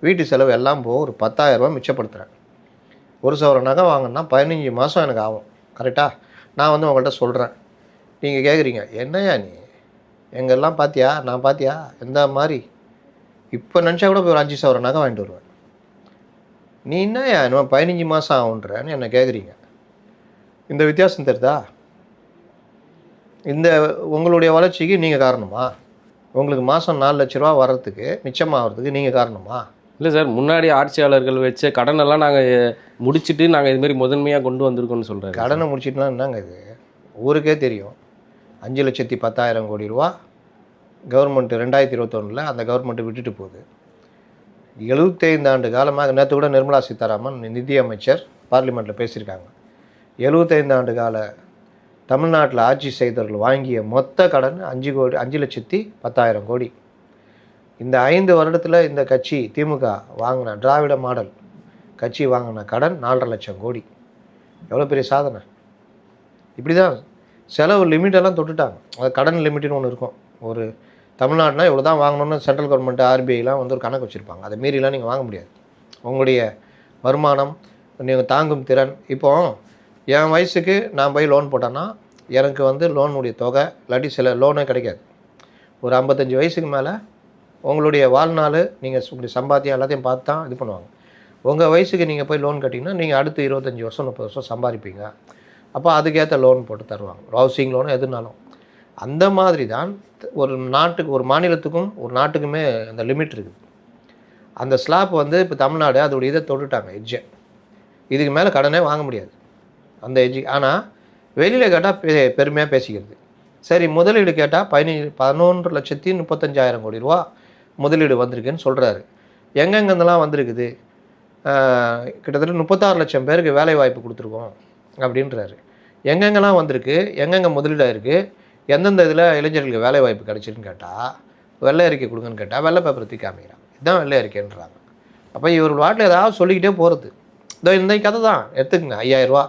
வீட்டு செலவு எல்லாம் போக ஒரு 10,000 மிச்சப்படுத்துகிறேன். ஒரு சவர நகை வாங்கினா 15 மாதம் எனக்கு ஆகும். கரெக்டாக நான் வந்து உங்கள்கிட்ட சொல்கிறேன். நீங்கள் கேட்குறீங்க, என்னையா நீ எங்கெல்லாம் பார்த்தியா, நான் பார்த்தியா எந்த மாதிரி, இப்போ நினச்சா கூட போய் ஒரு 5 சவர நகை வாங்கிட்டு வருவேன். நீ என்னையா இன்னும் 15 மாதம் ஆகுன்றேன்னு என்னை கேட்குறீங்க. இந்த வித்தியாசம் தெரியுதா? இந்த உங்களுடைய வளர்ச்சிக்கு நீங்கள் காரணமா? உங்களுக்கு மாதம் 4 லட்ச ரூபா வர்றதுக்கு மிச்சமாகிறதுக்கு நீங்கள் காரணமா? இல்லை சார், முன்னாடி ஆட்சியாளர்கள் வச்ச கடனெல்லாம் நாங்கள் முடிச்சுட்டு நாங்கள் இதுமாரி முதன்மையாக கொண்டு வந்திருக்கோம்னு சொல்கிறாரு. கடனை முடிச்சிட்டுலாம் என்னங்க இது? ஊருக்கே தெரியும். 5,10,000 கோடி ரூபா கவர்மெண்ட்டு 2021 அந்த கவர்மெண்ட்டு விட்டுட்டு போகுது. 75 ஆண்டு காலமாக, நேற்று கூட நிர்மலா சீதாராமன் நிதி அமைச்சர் பார்லிமெண்ட்டில் பேசியிருக்காங்க, 75 ஆண்டு கால தமிழ்நாட்டில் ஆட்சி செய்தவர்கள் வாங்கிய மொத்த கடன் 5,10,000 கோடி. இந்த 5 வருடத்தில் இந்த கட்சி திமுக வாங்கின திராவிட மாடல் கட்சி வாங்கின கடன் 4.5 லட்சம் கோடி. எவ்வளோ பெரிய சாதனை! இப்படி தான் செலவு லிமிட்டெல்லாம் தொட்டுட்டாங்க. அது கடன் லிமிட்டுன்னு ஒன்று இருக்கும். ஒரு தமிழ்நாடுனா இவ்வளோ தான் வாங்கணும்னு சென்ட்ரல் கவர்மெண்ட் ஆர்பிஐலாம் வந்து ஒரு கணக்கு வச்சுருப்பாங்க. அதை மீறிலாம் நீங்கள் வாங்க முடியாது. உங்களுடைய வருமானம், நீங்கள் தாங்கும் திறன். இப்போது என் வயசுக்கு நான் போய் லோன் போட்டேன்னா எனக்கு வந்து லோனுடைய தொகை இல்லாட்டி சில லோனே கிடைக்காது. ஒரு 55 வயசுக்கு மேலே உங்களுடைய வாழ்நாள் நீங்கள் உங்களுடைய சம்பாத்தியம் எல்லாத்தையும் பார்த்து தான் இது பண்ணுவாங்க. உங்கள் வயசுக்கு நீங்கள் போய் லோன் கட்டிங்கன்னா நீங்கள் அடுத்து 25 வருஷம் 30 வருஷம் சம்பாதிப்பீங்க. அப்போ அதுக்கேற்ற லோன் போட்டு தருவாங்க, ஹவுசிங் லோனு எதுனாலும். அந்த மாதிரி தான் ஒரு நாட்டுக்கு, ஒரு மாநிலத்துக்கும் ஒரு நாட்டுக்குமே அந்த லிமிட் இருக்குது. அந்த ஸ்லாப் வந்து இப்போ தமிழ்நாடு அதோடைய இதை தொட்டுட்டாங்க, எட்ஜை. இதுக்கு மேலே கடனே வாங்க முடியாது அந்த எட்ஜு. ஆனால் வெளியில் கேட்டால் பெருமையாக பேசிக்கிறது. சரி, முதலீடு கேட்டால் 11,35,000 கோடி ரூபா முதலீடு வந்திருக்குன்னு சொல்கிறாரு. எங்கெங்கெந்தெல்லாம் வந்திருக்குது? கிட்டத்தட்ட 36 லட்சம் பேருக்கு வேலை வாய்ப்பு கொடுத்துருக்கோம் அப்படின்றாரு. எங்கெங்கெல்லாம் வந்திருக்கு, எங்கெங்கே முதலீடாக இருக்குது, எந்தெந்த இதில் இளைஞர்களுக்கு வேலை வாய்ப்பு கிடச்சிருன்னு கேட்டால், வெள்ளை அறிக்கை கொடுங்கன்னு கேட்டால் வெள்ளை பேப்பர் தூக்கி காமிக்கிறாங்க. இதுதான் வெள்ளை அறிக்கைன்றாங்க. அப்போ இவர் வாட்டில் ஏதாவது சொல்லிக்கிட்டே போகிறது. இந்த கதை தான் எடுத்துக்கங்க. 5,000 ரூபா.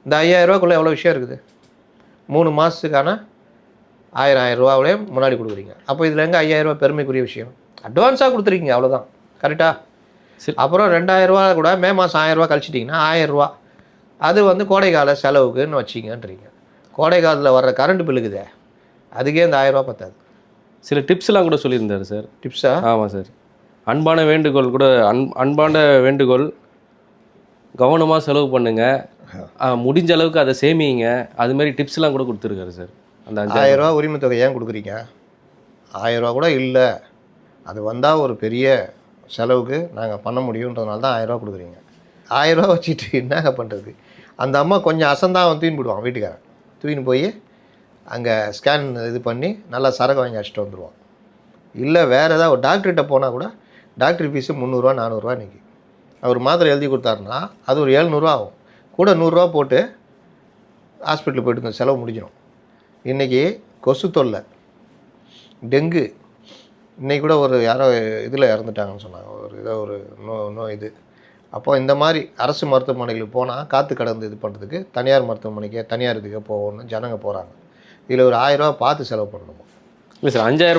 இந்த 5,000 ரூபாக்குள்ளே எவ்வளோ விஷயம் இருக்குது. 3 மாதத்துக்கான 1,000 ரூபாவிலே முன்னாடி கொடுக்குறீங்க. அப்போ இதில் எங்கே 5,000 ரூபா பெருமைக்குரிய விஷயம்? அட்வான்ஸாக கொடுத்துருக்கீங்க, அவ்வளோதான். கரெக்டாக. அப்புறம் 2,000 ரூபா கூட மே மாதம் 1,000 ரூபா கழிச்சிட்டிங்கன்னா 1,000 ரூபா அது வந்து கோடைக்கால செலவுக்குன்னு வச்சிங்கன்றீங்க. கோடை காலத்தில் வர்ற கரண்ட் பில்லுக்குதே, அதுக்கே இந்த 1000 ரூபா பத்தாது. சில டிப்ஸ்லாம் கூட சொல்லியிருந்தாரு சார். டிப்ஸா? ஆமாம் சார். அன்பான வேண்டுகோள் கூட அன்பான வேண்டுகோள், கவனமாக செலவு பண்ணுங்க, முடிஞ்ச அளவுக்கு அதை சேமிங்க, அது மாதிரி டிப்ஸ்லாம் கூட கொடுத்துருக்காரு சார். அந்த 1000 ரூபா உரிமை தொகை ஏன் கொடுக்குறீங்க? 1000 ரூபா கூட இல்லை, அது வந்தால் ஒரு பெரிய செலவுக்கு நாங்கள் பண்ண முடியுன்றதுனால தான் 1000 ரூபா கொடுக்குறீங்க. 1000 ரூபா வச்சுட்டு என்னங்க பண்ணுறது? அந்த அம்மா கொஞ்சம் அசந்தா அவன் தூக்கின்னு போயிடுவான், வீட்டுக்காரன் தூக்கின்னு போய் அங்கே ஸ்கேன் இது பண்ணி நல்லா சரக்கு வாங்கி அடிச்சிட்டு வந்துடுவான். இல்லை வேறு ஏதாவது ஒரு டாக்டர்கிட்ட போனால் கூட டாக்டர் ஃபீஸு 300 400 இன்றைக்கி. அவர் மாத்திரை எழுதி கொடுத்தாருன்னா அது ஒரு 700 ஆகும். கூட 100 போட்டு ஹாஸ்பிட்டலுக்கு போய்ட்டு இந்த செலவு முடிஞ்சிடும். இன்றைக்கி கொசு தொல்லை, டெங்கு, இன்றைக்கி கூட ஒரு யாரோ இதில் இறந்துட்டாங்கன்னு சொன்னாங்க, ஒரு ஏதோ ஒரு நோய் இது. அப்போ இந்த மாதிரி அரசு மருத்துவமனைகளுக்கு போனால் காற்று கடந்து இது பண்ணுறதுக்கு தனியார் மருத்துவமனைக்கே தனியார் இதுக்கே போகணும்னு ஜனங்க போகிறாங்க. இதில் ஒரு 1000 ரூபா பார்த்து செலவு பண்ணணும். இல்லை சார், 5000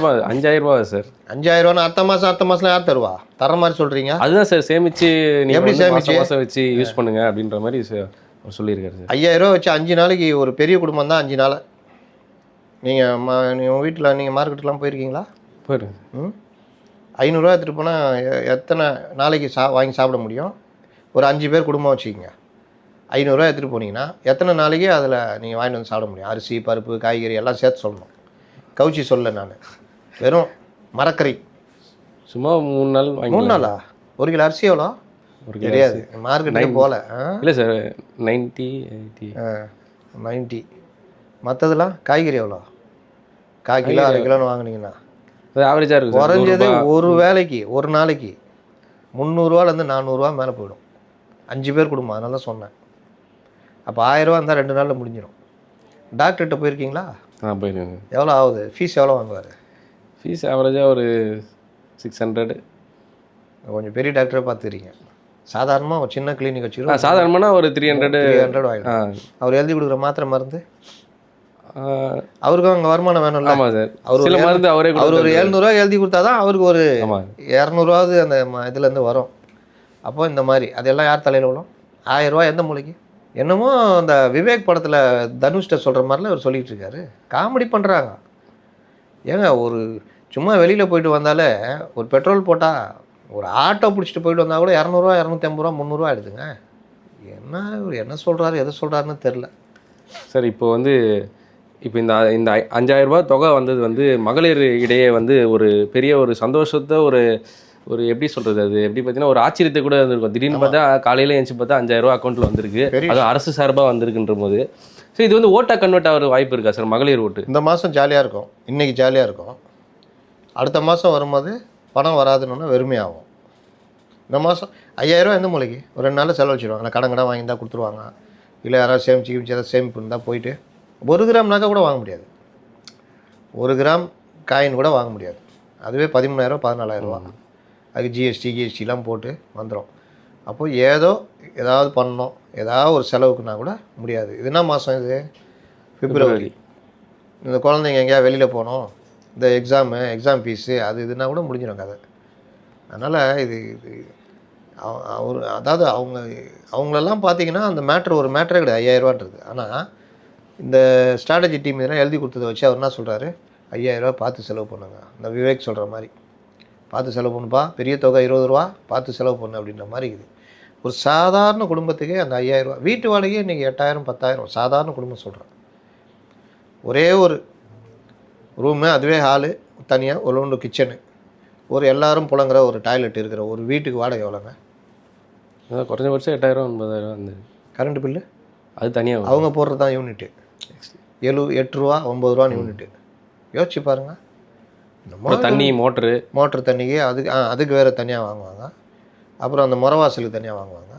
ரூபா சார். 5000 ரூபான்னு அடுத்த மாதம் யார் தருவா? தர மாதிரி சொல்கிறீங்க. அதுதான் சார், சேமித்து எப்படி சேமிச்சு மாதம் வச்சு யூஸ் பண்ணுங்க அப்படின்ற மாதிரி சொல்லியிருக்காரு சார். 5000 ரூபா வச்சு 5 நாளைக்கு ஒரு பெரிய குடும்பம் தான் 5 நாள். நீங்கள் உங்கள் வீட்டில் நீங்கள் மார்க்கெட்டுலாம் போயிருக்கீங்களா? போயிருங்க. 500 ரூபா எடுத்துகிட்டு போனால் எத்தனை நாளைக்கு வாங்கி சாப்பிட முடியும்? ஒரு 5 பேர் குடும்பம் வச்சுக்கிங்க. 500 ரூபா எடுத்துகிட்டு போனீங்கன்னா எத்தனை நாளைக்கு அதில் நீங்கள் வாங்கிட்டு வந்து சாப்பிட முடியும்? அரிசி, பருப்பு, காய்கறி எல்லாம் சேர்த்து சொல்லணும். கவுச்சி சொல்ல நான், வெறும் மரக்கறி சும்மா 3 நாள் வாங்கி. 3 நாளா? 1 கிலோ அரிசி எவ்வளோ? தெரியாது, மார்க்கெட்டுக்கு போகல. இல்லை சார், 90 90. மற்றதெல்லாம் காய்கறி எவ்வளோ? 1/4 கிலோ 1/2 கிலோன்னு வாங்கினீங்கன்னா ஆவரேஜாக இருக்கும். குறைஞ்சது ஒரு வேலைக்கு ஒரு நாளைக்கு 300 400 மேலே போயிடும். 5 பேர் குடும்பம், அதனால தான் சொன்னேன். அப்போ 1000 ரூபா இருந்தால் 2 நாளில் முடிஞ்சிடும். டாக்டர்கிட்ட போயிருக்கீங்களா? போயிருக்கேங்க. எவ்வளோ ஆகுது? ஃபீஸ் எவ்வளோ வாங்குவார்? ஃபீஸ் ஆவரேஜாக ஒரு 600. கொஞ்சம் பெரிய டாக்டரை பார்த்துக்கிறீங்க. சாதாரணமாக ஒரு சின்ன கிளினிக் வச்சுக்கிறோம். சாதாரணமாக ஒரு 300 ஆகிடும். அவர் எழுதி கொடுக்குற மாத்திரை மருந்து அவருக்கும் அங்கே வருமானம் வேணும்ல. ஆமாம் சார். அவர் சில மருந்து அவரே அவர் ஒரு 700 ரூபா எழுதி கொடுத்தா தான் அவருக்கு ஒரு 200 ரூபாவது அந்த இதுலேருந்து வரும். அப்போ இந்த மாதிரி அதெல்லாம் யார் தலையில் விழும்? 1000 ரூபா எந்த மூலைக்கு? என்னமோ அந்த விவேக் படத்தில் தனுஷ்ட சொல்கிற மாதிரிலாம் அவர் சொல்லிகிட்டு இருக்காரு. காமெடி பண்ணுறாங்க. ஏங்க ஒரு சும்மா வெளியில் போயிட்டு வந்தாலே ஒரு பெட்ரோல் போட்டால் ஒரு ஆட்டோ பிடிச்சிட்டு போயிட்டு வந்தால் கூட 200 250 300 ஆகிடுதுங்க. என்ன இவர் என்ன சொல்கிறாரு, எதை சொல்கிறாருன்னு தெரில சார். இப்போ இந்த 5000 ரூபா தொகை வந்தது மகளிர் இடையே ஒரு பெரிய ஒரு சந்தோஷத்தை ஒரு எப்படி சொல்கிறது, அது எப்படி பார்த்தீங்கன்னா ஒரு ஆச்சரியத்தை கூட வந்திருக்கும். திடீர்னு பார்த்தா காலையில் எழுந்து பார்த்தா 5000 ரூபா அக்கௌண்ட்டில் வந்திருக்கு, அது அரசு சார்பாக வந்திருக்குன்ற போது. ஸோ இது ஓட்டாக கன்வெர்ட் ஆகிற வாய்ப்பு இருக்கா சார்? மகளிர் ஓட்டு இந்த மாதம் ஜாலியாக இருக்கும், இன்றைக்கி ஜாலியாக இருக்கும், அடுத்த மாதம் வரும்போது பணம் வராதுன்னு வெறுமையாகும். இந்த மாதம் 5000 ரூபா எந்த மூலைக்கு? ஒரு 2 நாளில் செலவு வச்சுருவாங்க. கடன் வாங்கி தான் கொடுத்துருவாங்க. இல்லை யாராவது சேமிச்சு ஏதாவது சேமிப்பு இருந்தால் போயிட்டு 1 கிராம் நகை கூட வாங்க முடியாது. 1 கிராம் காயின் கூட வாங்க முடியாது. அதுவே 13,000 14,000 ரூபா. அதுக்கு ஜிஎஸ்டிலாம் போட்டு வந்துடும். அப்போது ஏதாவது பண்ணணும், ஏதாவது ஒரு செலவுக்குன்னா கூட முடியாது. இது என்ன மாதம் இது? பிப்ரவரி. இந்த குழந்தைங்க எங்கேயா வெளியில் போகணும், இந்த எக்ஸாம் ஃபீஸு அது இதுனா கூட முடிஞ்சிடும் கதை. அதனால் இது அதாவது அவங்களெல்லாம் பார்த்தீங்கன்னா அந்த ஒரு மேட்ரே கிடையாது 5000 ரூபான்றது. ஆனால் இந்த ஸ்ட்ராட்டஜி டீம் இதெல்லாம் எழுதி கொடுத்ததை வச்சு அவர் என்ன சொல்கிறாரு, 5000 ரூபா பார்த்து செலவு பண்ணுங்க. இந்த விவேக் சொல்கிற மாதிரி பார்த்து செலவு பண்ணுப்பா, பெரிய தொகை 20 ரூபா பார்த்து செலவு பண்ணு அப்படின்ற மாதிரி இருக்குது. ஒரு சாதாரண குடும்பத்துக்கே அந்த 5000 ரூபா. வீட்டு வாடகையே இன்றைக்கி 8000 10,000. சாதாரண குடும்பம் சொல்கிறேன். ஒரே ஒரு ரூமு, அதுவே ஹாலு, தனியாக ஒரு கிச்சனு, ஒரு எல்லாரும் புழங்குற ஒரு டாய்லெட் இருக்கிற ஒரு வீட்டுக்கு வாடகை எவ்வளோங்க? குறைஞ்சபட்சம் 8000 9000 வந்து. கரண்ட் பில்லு அது தனியாக அவங்க போடுறது தான் யூனிட்டு. 8 ரூபா 9 ரூபான்னு யூனிட்டு. யோசிச்சு பாருங்கள். தண்ணி மோட்ரு தண்ணிக்கு அதுக்கு வேறு தனியாக வாங்குவாங்க. அப்புறம் அந்த முறவாசலுக்கு தனியாக வாங்குவாங்க.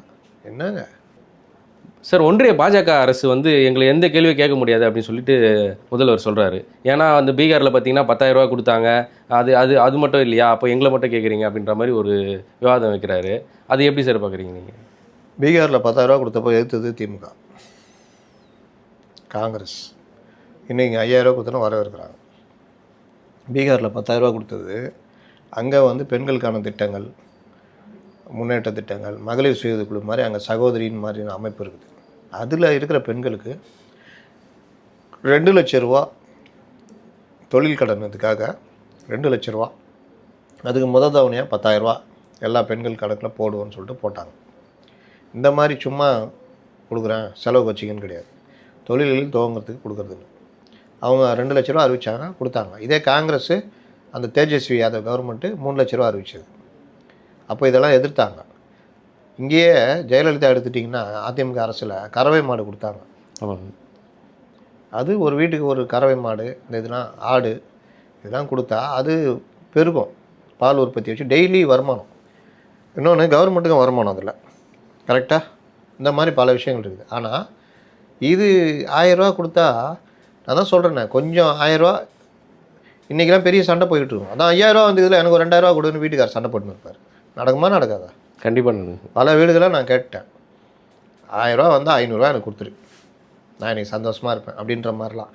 என்னங்க சார், ஒன்றிய பாஜக அரசு எங்களை எந்த கேள்வியும் கேட்க முடியாது அப்படின்னு சொல்லிட்டு முதல்வர் சொல்கிறாரு. ஏன்னா பீகாரில் பார்த்தீங்கன்னா 10,000 ரூபா கொடுத்தாங்க, அது மட்டும் இல்லையா, அப்போ எங்களை மட்டும் கேட்குறீங்க அப்படின்ற மாதிரி ஒரு விவாதம் வைக்கிறாரு. அது எப்படி சார் பார்க்குறீங்க நீங்கள்? பீகாரில் 10,000 ரூபா கொடுத்தப்போ எதிர்த்தது திமுக, காங்கிரஸ். இன்றைக்கி 5000 ரூபா கொடுத்தோன்னு வரவேற்கிறாங்க. பீகாரில் 10,000 ரூபா கொடுத்தது அங்கே பெண்களுக்கான திட்டங்கள், முன்னேற்ற திட்டங்கள், மகளிர் சுய குழு மாதிரி அங்கே சகோதரின் மாதிரி அமைப்பு இருக்குது. அதில் இருக்கிற பெண்களுக்கு 2 லட்ச ரூபா தொழில் கடனுக்காக 2 லட்ச ரூபா, அதுக்கு முதல் தவணையாக 10,000 ரூபா எல்லா பெண்கள் கணக்கில் போடுவோன்னு சொல்லிட்டு போட்டாங்க. இந்த மாதிரி சும்மா கொடுக்குறேன் செலவு வச்சிக்கன்னு கிடையாது, தொழில்களில் துவங்கிறதுக்கு கொடுக்குறது இல்லை. அவங்க 2 லட்ச ரூபா அறிவிச்சாங்க, கொடுத்தாங்க. இதே காங்கிரஸ் அந்த தேஜஸ்வி யாதவ் கவர்மெண்ட்டு 3 லட்ச ரூபா அறிவிச்சது. அப்போ இதெல்லாம் எதிர்த்தாங்க. இங்கேயே ஜெயலலிதா எடுத்துட்டிங்கன்னா அதிமுக அரசில் கறவை மாடு கொடுத்தாங்க. அது ஒரு வீட்டுக்கு ஒரு கறவை மாடு, இந்த இதெல்லாம் ஆடு இதெல்லாம் கொடுத்தா அது பெருகும், பால் உற்பத்தி வச்சு டெய்லி வருமானம். இன்னொன்று கவர்மெண்ட்டுக்கும் வருமானம் அதில், கரெக்டாக? இந்த மாதிரி பல விஷயங்கள் இருக்குது. ஆனால் இது 1000 ரூபா கொடுத்தா, நான் தான் சொல்கிறேன்னே, கொஞ்சம் 1000 ரூபா இன்றைக்கெல்லாம் பெரிய சண்டை போய்கிட்டு இருக்கும். அதான் 5000 ரூபா வந்து இதில் எனக்கு ஒரு 2000 ரூபா கொடுன்னு வீட்டுக்காரர் சண்டை போட்டுன்னு இருப்பார். நடக்குமா நடக்காதா? கண்டிப்பாக. பல வீடுகளாக நான் கேட்டேன், 1000 ரூபா வந்து 500 ரூபா எனக்கு கொடுத்துரு, நான் இன்றைக்கி சந்தோஷமாக இருப்பேன் அப்படின்ற மாதிரிலாம்.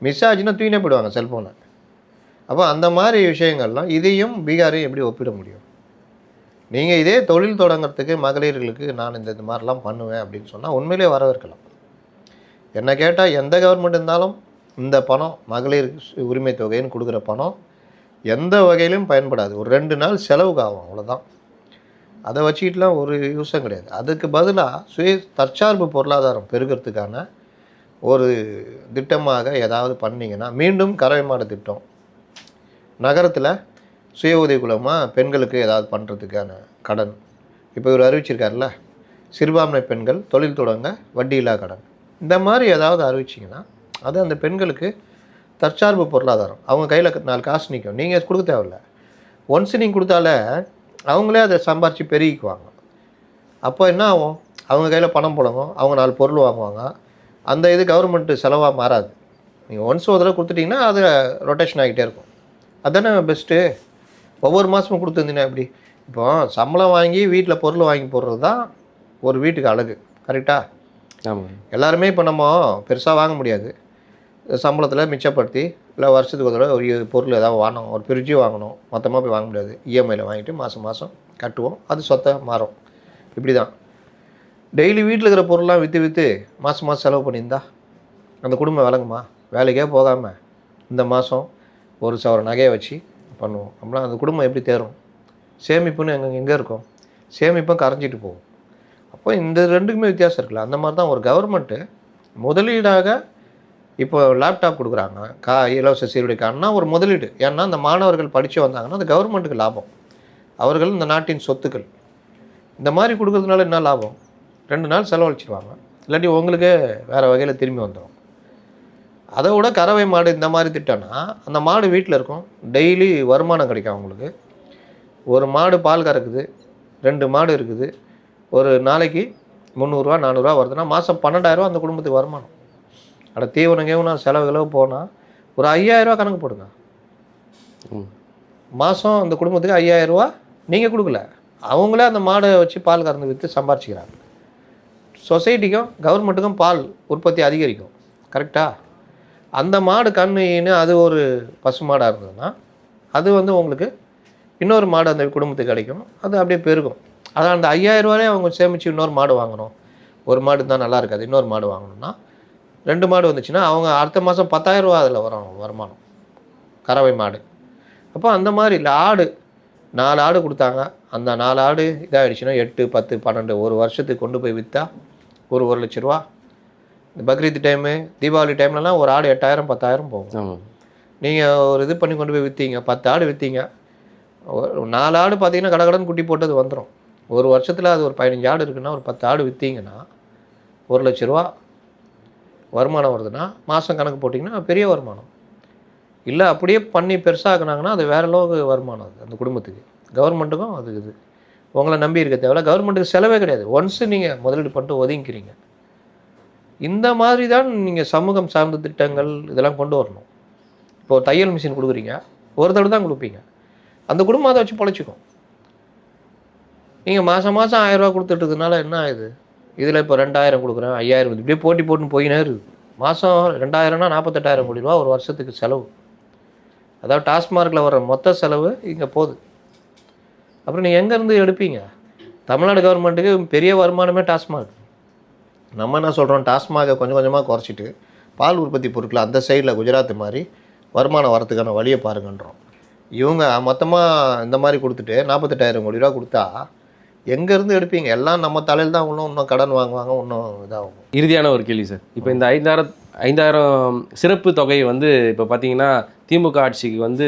மிஸ் ஆச்சுன்னா தூக்கினே போயிடுவாங்க செல்ஃபோனை. அப்போ அந்த மாதிரி விஷயங்கள்லாம் இதையும் பீகாரையும் எப்படி ஒப்பிட முடியும்? நீங்கள் இதே தொழில் தொடங்கிறதுக்கு மகளிர்களுக்கு நான் இந்த மாதிரிலாம் பண்ணுவேன் அப்படின்னு சொன்னால் உண்மையிலே வரவேற்கலாம். என்னை கேட்டால் எந்த கவர்மெண்ட் இருந்தாலும் இந்த பணம் மகளிர் உரிமை தொகைன்னு கொடுக்குற பணம் எந்த வகையிலும் பயன்படாது. ஒரு 2 நாள் செலவுக்கு ஆகும், அவ்வளோதான். அதை வச்சுக்கிட்டுலாம் ஒரு யூஸும் கிடையாது. அதுக்கு பதிலாக தற்சார்பு பொருளாதாரம் பெருகிறதுக்கான ஒரு திட்டமாக ஏதாவது பண்ணிங்கன்னா, மீண்டும் கறவை மாடு திட்டம், நகரத்தில் சுய உதவிக்குழுமாக பெண்களுக்கு ஏதாவது பண்ணுறதுக்கான கடன், இப்போ இவர் அறிவிச்சிருக்காருல்ல, சிறுபான்மை பெண்கள் தொழில் தொடங்க வட்டியில்லா கடன், இந்த மாதிரி ஏதாவது அறிவிச்சிங்கன்னா அது அந்த பெண்களுக்கு தற்சார்பு பொருளாதாரம், அவங்க கையில் 4 காசு நிற்கும். நீங்கள் கொடுக்க தேவையில்ல. ஒன்ஸ் நீங்கள் கொடுத்தாலே அவங்களே அதை சம்பாரித்து பெருகிக்குவாங்க. அப்போ என்ன ஆகும்? அவங்க கையில் பணம் புழங்கும், அவங்க 4 பொருள் வாங்குவாங்க. அந்த இது கவர்மெண்ட்டு செலவாக மாறாது. நீங்கள் ஒன்ஸ் ஒரு தடவை கொடுத்துட்டிங்கன்னா அது ரொட்டேஷன் ஆகிட்டே இருக்கும். அதுதானே பெஸ்ட்டு. ஒவ்வொரு மாதமும் கொடுத்துருந்தீங்கன்னா எப்படி? இப்போ சம்பளம் வாங்கி வீட்டில் பொருள் வாங்கி போடுறது தான் ஒரு வீட்டுக்கு அழகு, கரெக்டாக? ஆமாம். எல்லாருமே இப்போ நம்ம பெருசாக வாங்க முடியாது. சம்பளத்தில் மிச்சப்படுத்தி இல்லை வருஷத்துக்கு ஒரு தடவை ஒரு பொருள் ஏதாவது வாங்கணும், ஒரு ஃப்ரிட்ஜு வாங்கணும், மொத்தமாக போய் வாங்க முடியாது. இஎம்ஐயில் வாங்கிட்டு மாதம் மாதம் கட்டுவோம், அது சொத்தை மாறும். இப்படி தான் டெய்லி வீட்டில் இருக்கிற பொருள்லாம் விற்று மாதம் மாதம் செலவு பண்ணியிருந்தா அந்த குடும்பம் விளங்குமா? வேலைக்கே போகாமல் இந்த மாதம் ஒரு சவர நகையை வச்சு பண்ணுவோம் அப்படின்னா அந்த குடும்பம் எப்படி தேரும்? சேமிப்புன்னு எங்கே இருக்கும்? சேமிப்பும் கரைஞ்சிட்டு போகும். அப்போ இந்த 2க்குமே வித்தியாசம் இருக்குல்ல. அந்த மாதிரி தான் ஒரு கவர்மெண்ட்டு முதலீடாக இப்போ லேப்டாப் கொடுக்குறாங்க, இலவச சீருடைக்காரனா ஒரு முதலீடு. ஏன்னா அந்த மாணவர்கள் படித்து வந்தாங்கன்னா அது கவர்மெண்ட்டுக்கு லாபம், அவர்கள் இந்த நாட்டின் சொத்துக்கள். இந்த மாதிரி கொடுக்கறதுனால என்ன லாபம்? 2 நாள் செலவழிச்சிடுவாங்க, இல்லாட்டி உங்களுக்கே வேறு வகையில் திரும்பி வந்துடும். அதை விட கறவை மாடு இந்த மாதிரி திட்டம்னா அந்த மாடு வீட்டில் இருக்கும், டெய்லி வருமானம் கிடைக்கும் அவங்களுக்கு. ஒரு மாடு பால் கறக்குது, 2 மாடு இருக்குது, ஒரு நாளைக்கு 300 ரூபா 400 ரூபா வருதுன்னா மாதம் 12,000 ரூபா அந்த குடும்பத்துக்கு வருமானம். அட தீவனம் செலவு போனால் ஒரு 5,000 ரூபா கணக்கு போடுங்க. மாதம் அந்த குடும்பத்துக்கு 5,000 ரூபா நீங்கள் கொடுக்கல, அவங்களே அந்த மாடை வச்சு பால் கறந்து விற்று சம்பாரிச்சிக்கிறாங்க. சொசைட்டிக்கும் கவர்மெண்ட்டுக்கும் பால் உற்பத்தி அதிகரிக்கும், கரெக்டாக? அந்த மாடு கண்ணுன்னு அது ஒரு பசு மாடாக இருந்ததுன்னா அது உங்களுக்கு இன்னொரு மாடு அந்த குடும்பத்துக்கு கிடைக்கும், அது அப்படியே பெருகும். அதான் அந்த 5,000 ரூபாயே அவங்க சேமித்து இன்னொரு மாடு வாங்கணும். ஒரு மாடு தான் நல்லா இருக்காது, இன்னொரு மாடு வாங்கணும்னா 2 மாடு வந்துச்சுன்னா அவங்க அடுத்த மாதம் 10,000 ரூபா அதில் வரும் வருமானம், கறவை மாடு. அப்போ அந்த மாதிரி இல்லை. ஆடு 4 ஆடு கொடுத்தாங்க, அந்த 4 ஆடு இதாகிடுச்சுன்னா 8, 10, 12 ஒரு வருஷத்துக்கு கொண்டு போய் விற்றா ஒரு 1 லட்ச ரூபா. இந்த பக்ரீத் டைமு தீபாவளி டைம்லலாம் ஒரு ஆடு 8,000 10,000 போகும். நீங்கள் ஒரு இது பண்ணி கொண்டு போய் விற்றீங்க, 10 ஆடு விற்றீங்க, ஒரு 4 ஆடு பார்த்தீங்கன்னா கடகடன்னு குட்டி போட்டது வந்துடும். ஒரு வருஷத்தில் அது ஒரு 15 ஆடு இருக்குன்னா ஒரு 10 ஆடு விற்றீங்கன்னா 1 லட்ச ரூபா வருமானம் வருதுன்னா மாதம் கணக்கு போட்டிங்கன்னா பெரிய வருமானம். இல்லை அப்படியே பண்ணி பெருசாகினாங்கன்னா அது வேறு அளவுக்கு வருமானம் அது அந்த குடும்பத்துக்கு. கவர்மெண்ட்டுக்கும் அது இது உங்களை நம்பி இருக்க தேவையில்ல, கவர்மெண்ட்டுக்கு செலவே கிடையாது. ஒன்ஸு நீங்கள் முதலீடு பண்ணிட்டு ஒதுங்கிக்கிறீங்க. இந்த மாதிரி தான் நீங்கள் சமூகம் சார்ந்த திட்டங்கள் இதெல்லாம் கொண்டு வரணும். இப்போது தையல் மிஷின் கொடுக்குறீங்க, ஒரு தடவை தான் கொடுப்பீங்க, அந்த குடும்பம் அதை வச்சு பொழைச்சிக்கும். நீங்கள் மாதம் 1000 ரூபா கொடுத்துட்டதுனால என்ன ஆகுது? இதில் இப்போ 2,000 கொடுக்குறேன், 5,000 இப்படியே போட்டி போட்டுன்னு போயினே இருக்குது. மாதம் 2,000னா 48,000 கோடி ரூபா ஒரு வருஷத்துக்கு செலவு. அதாவது டாஸ்மார்க்கில் வர மொத்த செலவு இங்கே போகுது. அப்புறம் நீங்கள் எங்கேருந்து எடுப்பீங்க? தமிழ்நாடு கவர்மெண்ட்டுக்கு பெரிய வருமானமே டாஸ்மார்க். நம்ம என்ன சொல்கிறோம், டாஸ்மாக கொஞ்சம் கொஞ்சமாக குறைச்சிட்டு பால் உற்பத்தி பொருட்களை அந்த சைடில் குஜராத் மாதிரி வருமானம் வரத்துக்கான வழியை பாருங்கன்றோம். இவங்க மொத்தமாக இந்த மாதிரி கொடுத்துட்டு 48,000 கோடி ரூபா கொடுத்தா எங்கேருந்து எடுப்பீங்க? எல்லாம் நம்ம தலையில் தான் இன்னும் கடன் வாங்குவாங்க, இன்னும் இதாகும். இறுதியான ஒரு கேள்வி சார். இப்போ இந்த 5,000 சிறப்பு தொகை வந்து இப்போ பார்த்தீங்கன்னா திமுக ஆட்சிக்கு வந்து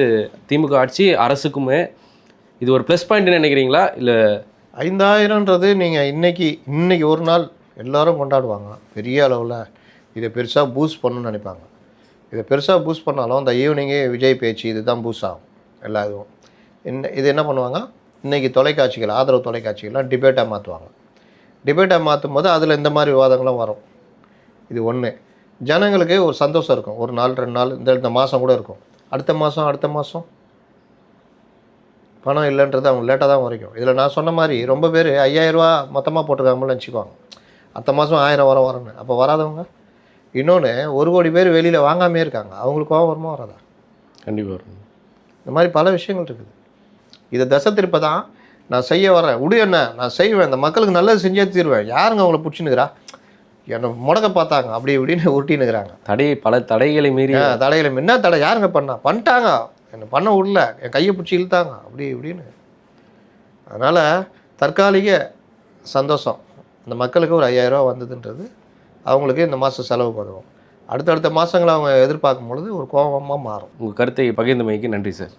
திமுக ஆட்சி அரசுக்குமே இது ஒரு ப்ளஸ் பாயிண்ட்னு நினைக்கிறீங்களா? இல்லை 5,000ன்றது நீங்கள் இன்னைக்கு ஒரு நாள் எல்லாரும் கொண்டாடுவாங்க பெரிய அளவில். இதை பெருசாக பூஸ்ட் பண்ணணும்னு நினைப்பாங்க. இதை பெருசாக பூஸ்ட் பண்ணாலும் இந்த ஈவினிங்கே விஜய் பேச்சு இதுதான் பூஸ்ட் ஆகும் எல்லா இதுவும். இது என்ன பண்ணுவாங்க, இன்றைக்கி தொலைக்காட்சிகள், ஆதரவு தொலைக்காட்சிகள்லாம் டிபேட்டாக மாற்றுவாங்க. டிபேட்டாக மாற்றும் போது அதில் இந்த மாதிரி விவாதங்களும் வரும். இது ஒன்று. ஜனங்களுக்கு ஒரு சந்தோஷம் இருக்கும், ஒரு நாள் 2 நாள் இந்த மாதம் கூட இருக்கும். அடுத்த மாதம் பணம் இல்லைன்றது அவங்க லேட்டாக தான் வரைக்கும். இதில் நான் சொன்ன மாதிரி ரொம்ப பேர் 5,000 ரூபா மொத்தமாக போட்டுருக்காங்கன்னு நினச்சிக்குவாங்க, அடுத்த மாதம் 1000 வரணும்னு. அப்போ வராதவங்க இன்னொன்று 1 கோடி பேர் வெளியில் வாங்காமே இருக்காங்க, அவங்களுக்கு கோவம் வருமா வராதா? கண்டிப்பாக வரும். இந்த மாதிரி பல விஷயங்கள் இருக்குது. இதை தசை திருப்ப தான் நான் செய்ய வரேன். என்ன நான் செய்வேன், இந்த மக்களுக்கு நல்லது செஞ்சே தீருவேன். யாருங்க அவங்கள பிடிச்சின்னுக்கிறா, என்னை முடக்க பார்த்தாங்க அப்படி இப்படின்னு உருட்டின்னுக்கிறாங்க. பல தடைகளை மீறி என்ன தடை யாருங்க பண்ணிட்டாங்க, என்னை பண்ண விடல, என் கையை பிடிச்சி இழுத்தாங்க அப்படி இப்படின்னு. அதனால் தற்காலிக சந்தோஷம் இந்த மக்களுக்கு ஒரு 5,000 ரூபா வந்ததுன்றது அவங்களுக்கு இந்த மாதம் செலவுக்கு உதவும். அடுத்தடுத்த மாதங்களை அவங்க எதிர்பார்க்கும் பொழுது ஒரு கோபமாக மாறும். உங்கள் கருத்தை பகிர்ந்தமைக்கு நன்றி சார்.